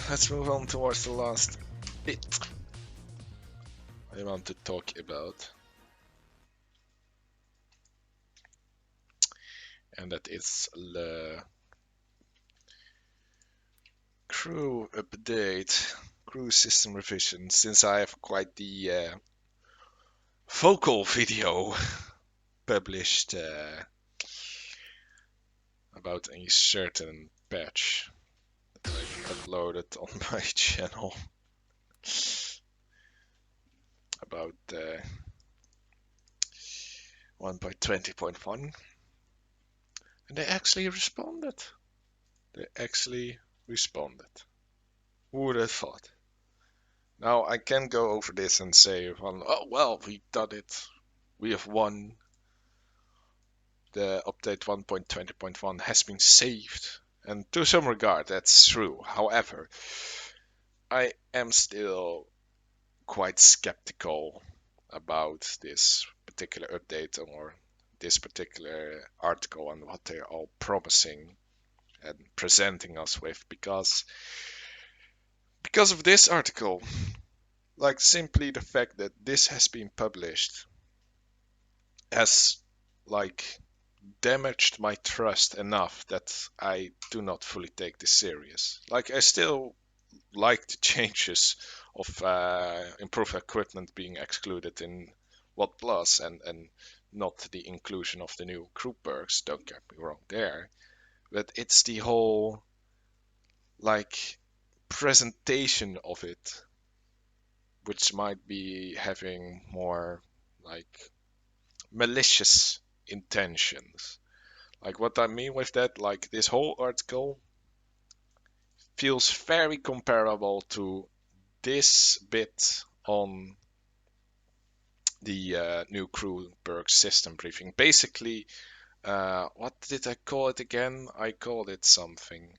let's move on towards the last bit I want to talk about. And that is the crew update, crew system revision, since I have quite the vocal video published about a certain patch that I've uploaded on my channel about 1.20.1, and they actually responded. Who would have thought? Now I can go over this and say, oh well, we done it. We have won. The update 1.20.1 has been saved. And to some regard, that's true. However, I am still quite skeptical about this particular update or this particular article and what they're all promising and presenting us with, because of this article, like simply the fact that this has been published has like damaged my trust enough that I do not fully take this serious. Like I still like the changes of improved equipment being excluded in WOD Plus and not the inclusion of the new crew perks, don't get me wrong there. But it's the whole like presentation of it which might be having more like malicious intentions. Like what I mean with that, like this whole article feels very comparable to this bit on the new crew perk system briefing. Basically, what did I call it again? I called it something.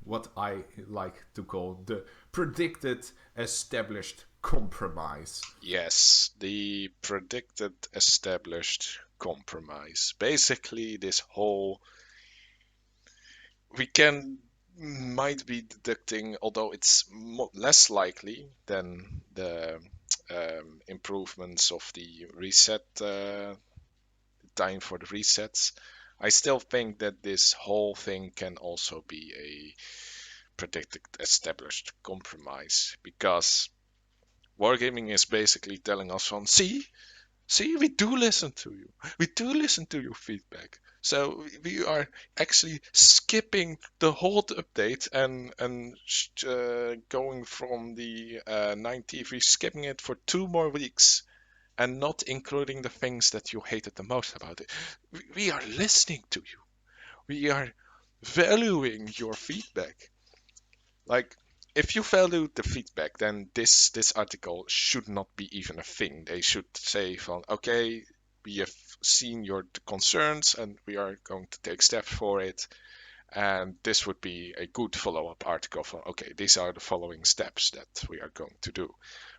What I like to call the predicted established compromise. Yes, the predicted established compromise. Basically, this whole we can might be deducting, although it's less likely than the improvements of the reset time for the resets. I still think that this whole thing can also be a predicted established compromise, because wargaming is basically telling us on see, we do listen to you. We do listen to your feedback. So we are actually skipping the whole update and going from the 90. We're skipping it for 2 more weeks and not including the things that you hated the most about it. We are listening to you. We are valuing your feedback. Like, if you value the feedback, then this article should not be even a thing. They should say, from, okay, we have seen your concerns and we are going to take steps for it. And this would be a good follow-up article for, okay, these are the following steps that we are going to do.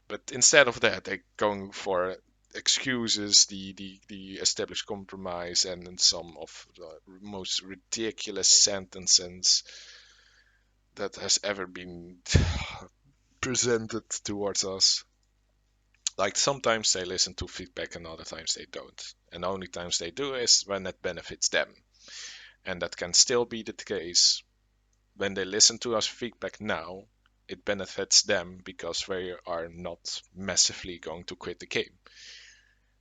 But instead of that, they're going for excuses, the established compromise, and then some of the most ridiculous sentences that has ever been presented towards us. Like sometimes they listen to feedback and other times they don't. And the only times they do is when it benefits them. And that can still be the case. When they listen to us feedback now, it benefits them because they are not massively going to quit the game.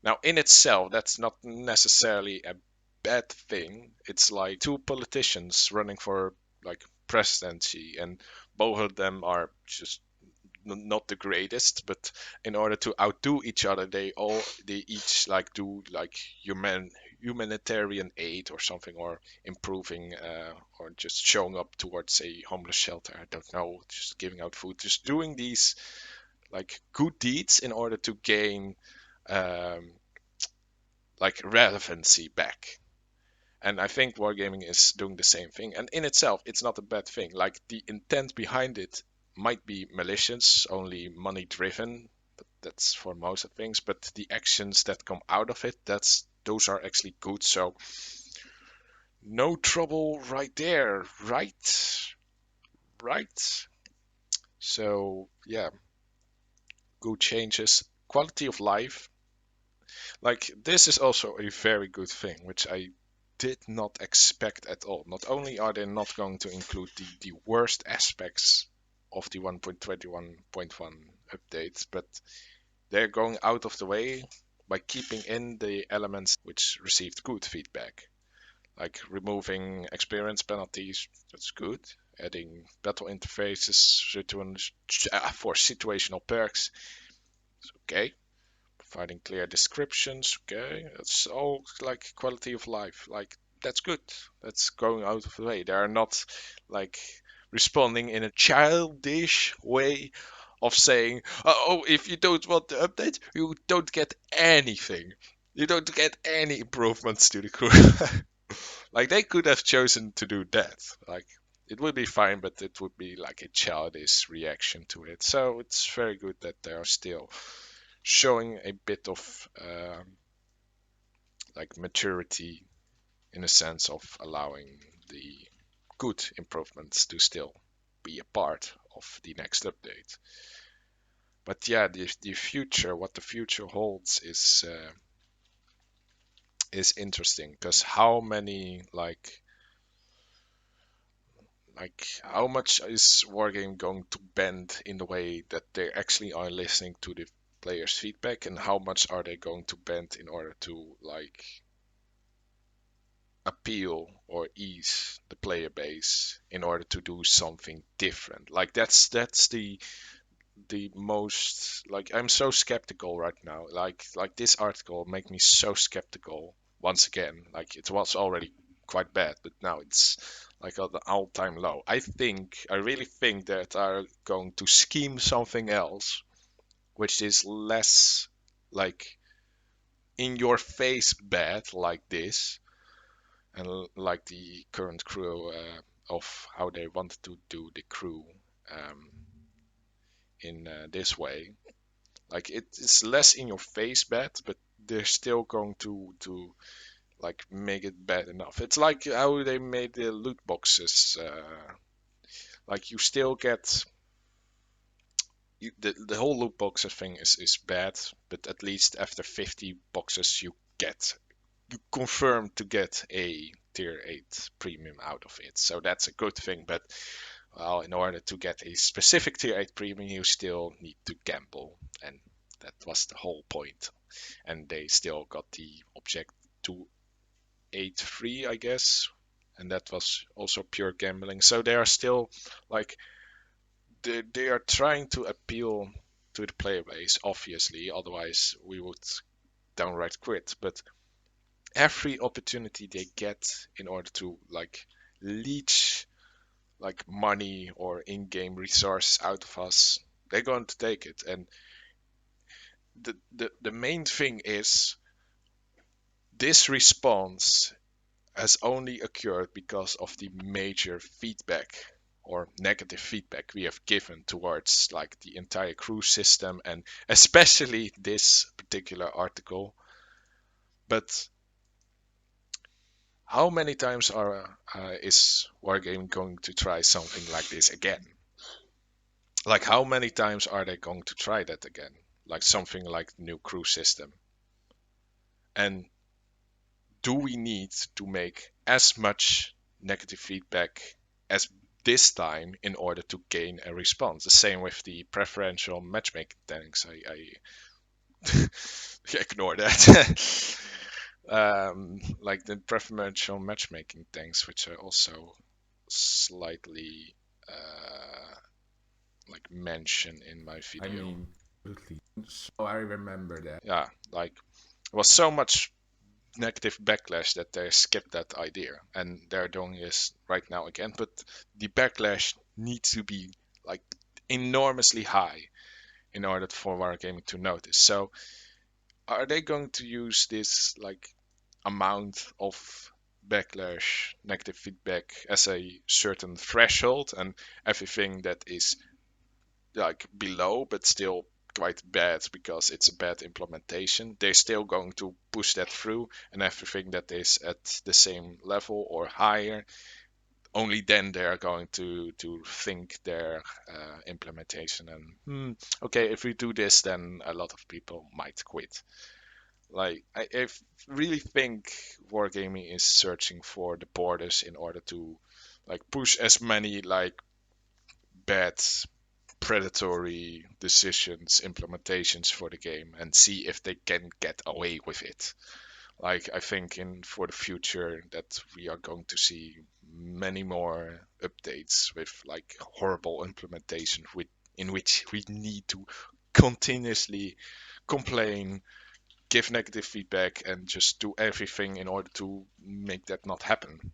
Now, in itself, that's not necessarily a bad thing. It's like two politicians running for like presidency, and both of them are just not the greatest, but in order to outdo each other, they each like do like humanitarian aid or something, or improving or just showing up towards a homeless shelter. I don't know, just giving out food, just doing these like good deeds in order to gain um, like relevancy back. And I think wargaming is doing the same thing. And in itself, it's not a bad thing. Like the intent behind it might be malicious, only money driven. That's for most of things. But the actions that come out of it, those are actually good. So no trouble right there, right? Right? So yeah, good changes. Quality of life. Like this is also a very good thing, which I did not expect at all. Not only are they not going to include the worst aspects of the 1.21.1 update, but they're going out of the way by keeping in the elements which received good feedback, like removing experience penalties. That's good. Adding battle interfaces for situational perks. Okay. Providing clear descriptions. Okay. That's all like quality of life. Like that's good. That's going out of the way. They are not like responding in a childish way of saying, "Oh, if you don't want the update, you don't get anything. You don't get any improvements to the crew." Like they could have chosen to do that. Like it would be fine, but it would be like a childish reaction to it. So it's very good that they are still showing a bit of like maturity in a sense of allowing the good improvements to still be a part of the next update. But yeah, the future, what the future holds is interesting because how many like how much is Wargame going to bend in the way that they actually are listening to the players' feedback, and how much are they going to bend in order to like appeal or ease the player base in order to do something different? Like that's the most like I'm so skeptical right now. Like this article make me so skeptical once again. Like it was already quite bad, but now it's like at the all-time low. I really think that are going to scheme something else, which is less like in your face bad like this, and like the current crew of how they wanted to do the crew um, in this way. Like it's less in your face bad, but they're still going to like make it bad enough. It's like how they made the loot boxes. Like you still get the whole loot boxes thing is bad, but at least after 50 boxes you confirm to get a tier 8 premium out of it. So that's a good thing, but well, in order to get a specific tier 8 premium, you still need to gamble, and that was the whole point. And they still got the object to 8-3, I guess, and that was also pure gambling. So they are still like they are trying to appeal to the player base, obviously. Otherwise, we would downright quit. But every opportunity they get in order to like leech like money or in-game resources out of us, they're going to take it. And the main thing is this response has only occurred because of the major feedback or negative feedback we have given towards like the entire crew system and especially this particular article. But how many times is Wargame going to try something like this again? Like how many times are they going to try that again? Like something like the new crew system. And do we need to make as much negative feedback as this time in order to gain a response? The same with the preferential matchmaking tanks. I ignore that. Like the preferential matchmaking tanks, which I also slightly like mentioned in my I video. mean, absolutely. So I remember that. Yeah, like it was so much negative backlash that they skipped that idea, and they're doing this right now again. But the backlash needs to be like enormously high in order for Wargaming to notice. So are they going to use this like amount of backlash, negative feedback as a certain threshold, and everything that is like below but still quite bad because it's a bad implementation, they're still going to push that through, and everything that is at the same level or higher, only then they are going to think their implementation and okay, if we do this, then a lot of people might quit. Like I really think wargaming is searching for the borders in order to like push as many like bad predatory decisions implementations for the game and see if they can get away with it. Like I think in for the future that we are going to see many more updates with like horrible implementation with in which we need to continuously complain, give negative feedback, and just do everything in order to make that not happen.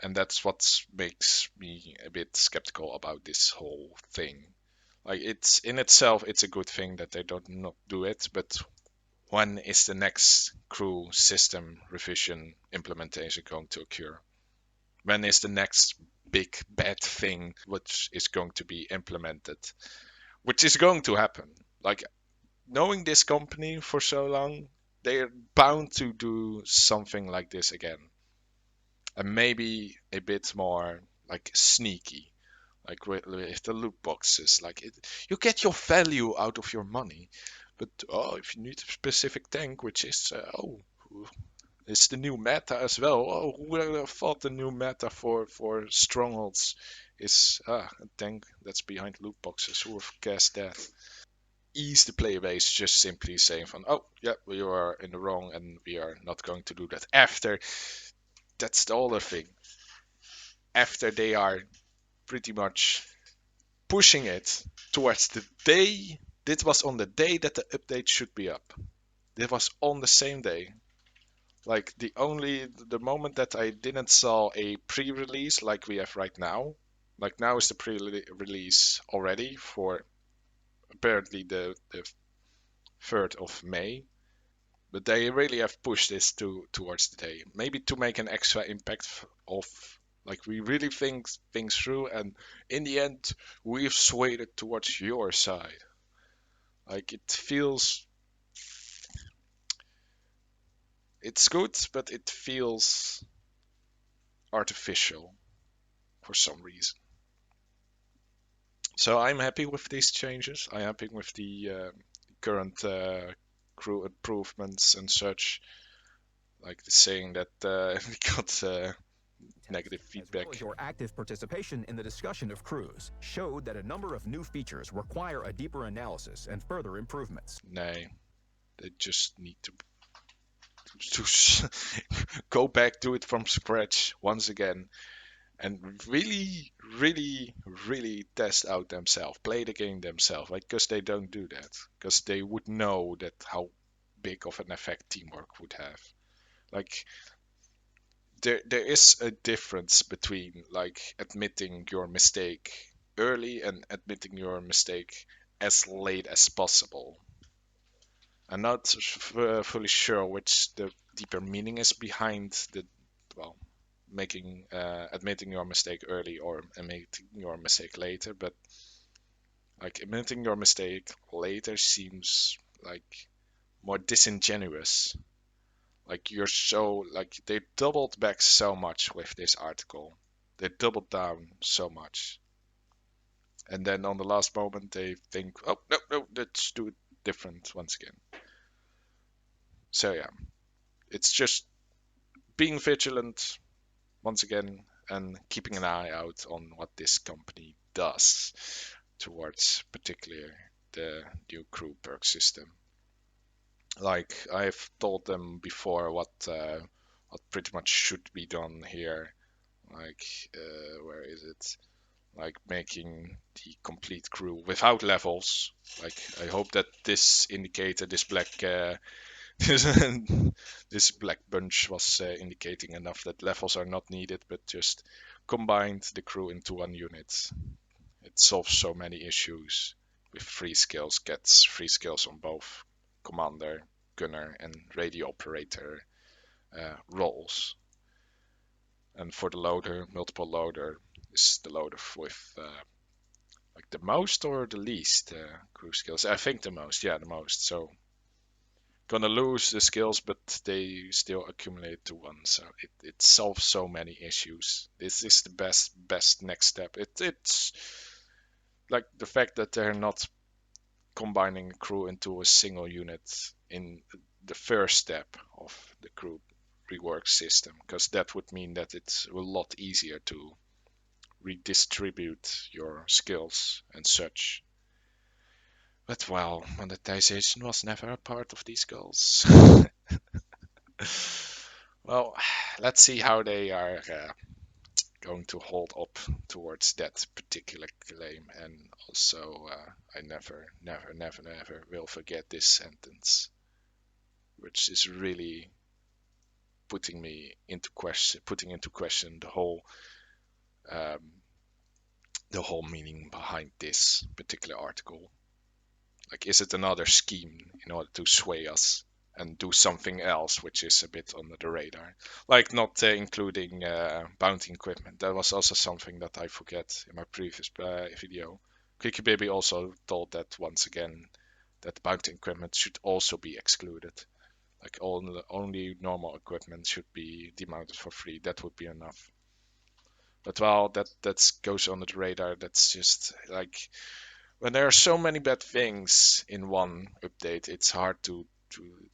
And that's what makes me a bit skeptical about this whole thing. Like it's in itself, it's a good thing that they don't not do it, but when is the next crew system revision implementation going to occur? When is the next big bad thing which is going to be implemented? Which is going to happen. Like knowing this company for so long, they're bound to do something like this again. And maybe a bit more like sneaky, like with the loot boxes. Like you get your value out of your money, but oh, if you need a specific tank, which is it's the new meta as well. Oh, who would have thought the new meta for strongholds is a tank that's behind loot boxes? Who would have guessed that? Ease the player base just simply saying from, oh yeah, we are in the wrong and we are not going to do that. After that's the other thing. After they are pretty much pushing it towards the day. This was on the day that the update should be up. This was on the same day. Like the moment that I didn't saw a pre-release like we have right now. Like now is the pre-release already for apparently the 3rd of May. But they really have pushed this towards the day. Maybe to make an extra impact of like we really think things through, and in the end we've swayed it towards your side. Like it feels it's good, but it feels artificial for some reason. So I'm happy with these changes. I'm happy with the current crew improvements and such. Like the saying that we got negative As well as feedback. your active participation in the discussion of crews, showed that a number of new features require a deeper analysis and further improvements. Nay, they just need to go back to it from scratch once again and really, really, really test out themselves, play the game themselves. Like, because they don't do that, because they would know that how big of an effect teamwork would have. Like, there is a difference between like admitting your mistake early and admitting your mistake as late as possible. I'm not fully sure which the deeper meaning is behind the well making admitting your mistake early or admitting your mistake later, but like admitting your mistake later seems like more disingenuous. Like you're so like they doubled back so much with this article. They doubled down so much. And then on the last moment they think, oh no, no, let's do it different once again. So yeah, it's just being vigilant once again and keeping an eye out on what this company does towards particularly the new crew perk system. Like I've told them before what pretty much should be done here. Like where is it? Like making the complete crew without levels. Like I hope that this indicator, this black this black bunch was indicating enough that levels are not needed, but just combined the crew into one unit. It solves so many issues. With free skills, gets free skills on both commander, gunner, and radio operator roles. And for the loader, multiple loader is the loader with like the most or the least crew skills. I think the most, yeah, the most. So gonna lose the skills, but they still accumulate to one. So it solves so many issues. This is the best next step. It's like the fact that they're not combining crew into a single unit in the first step of the crew rework system, because that would mean that it's a lot easier to redistribute your skills and such. But well, monetization was never a part of these goals. Well, let's see how they are going to hold up towards that particular claim. And also, I never will forget this sentence, which is really putting into question um, the whole meaning behind this particular article. Like, is it another scheme in order to sway us and do something else which is a bit under the radar? Like not including bounty equipment. That was also something that I forget in my previous video. Quickie Baby also told that once again that bounty equipment should also be excluded. Like only normal equipment should be demounted for free. That would be enough. But well, that goes under the radar. That's just like when there are so many bad things in one update, it's hard to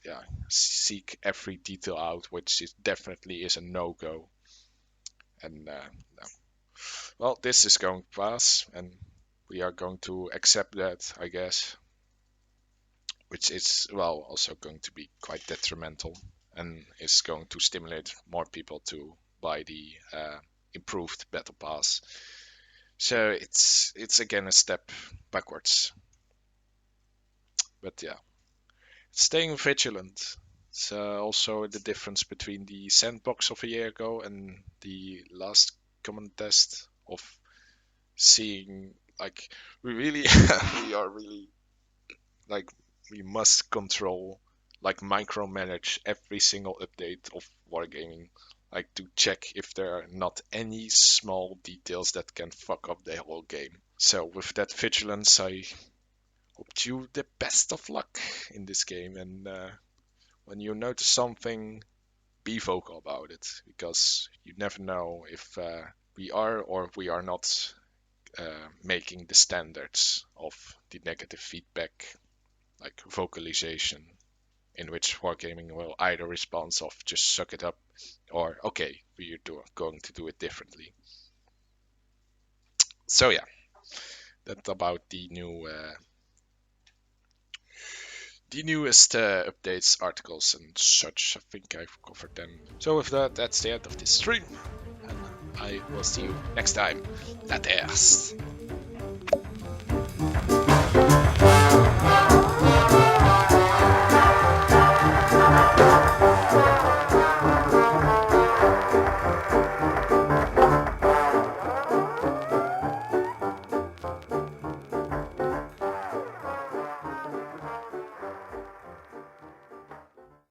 yeah, seek every detail out, which is definitely is a no-go. And no. Well, this is going to pass, and we are going to accept that, I guess, which is well also going to be quite detrimental and is going to stimulate more people to buy the improved battle pass. So it's again a step backwards. But yeah, staying vigilant. It's also the difference between the sandbox of a year ago and the last common test of seeing like we really we are really like we must control like micromanage every single update of wargaming, like to check if there are not any small details that can fuck up the whole game. So with that vigilance, I hope you the best of luck in this game, and when you notice something, be vocal about it, because you never know if we are or we are not making the standards of the negative feedback, like vocalization, in which wargaming will either respond of just suck it up or okay, we're going to do it differently. So yeah, that's about the newest updates, articles, and such. I think I've covered them. So with that, that's the end of this stream, and I will see you next time. Laters!